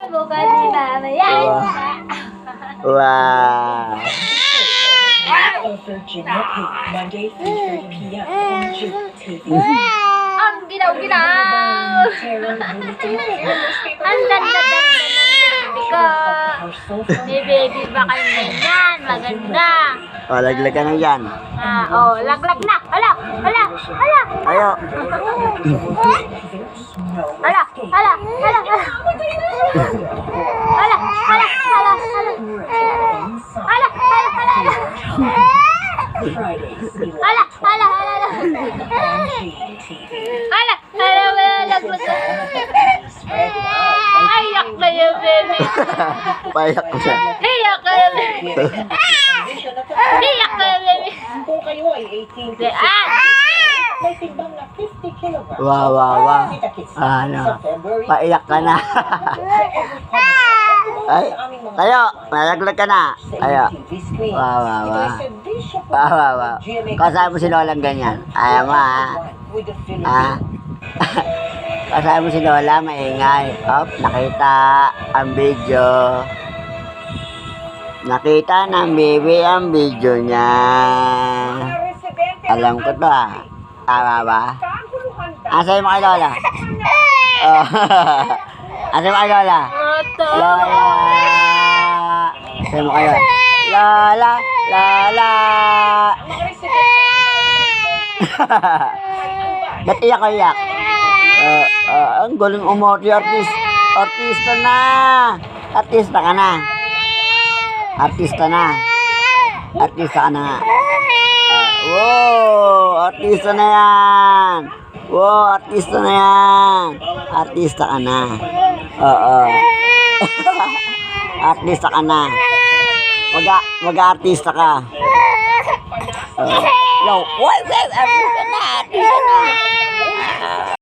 Bukan di mama yan. Wow. Virginia Peak, Monday, 3:30 p.m. on Juke TV. Ang ginaw-ginaw. Ang ganda-ganda ng baby ko. May baby ba kayo ganyan? Maganda. O, laglag ka na yan. Laglag na. Hala. Ayo. Ayak na yung baby. Payak ko siya. Iyak na yung baby. Iyak na yung baby. Kung kayo ay 18 to may timbang na 50 kilograms. Wow. Ano? Paiyak ka na. Ay, tayo. Nalaglag ka na. Ayo. Wow. Kasama mo si Lolang ganyan. Ayaw mo ha. Kasama mo si Lola, maingay. Nakita ang video. Nakita ng baby ang video niya. Alam ko to Tama ba? Asay mo kay Lola? Asay mo kay Lola? Lola! Asay mo kay Lola? Lola! Ba't iyak ka iyak? Ang galing umorti, artista na. Artista ka na. Artista ka na nga. Wow, artista na yan. Artista ka na. Oo. Artista ka na. Mag-artista ka. Yo, wait, artista na.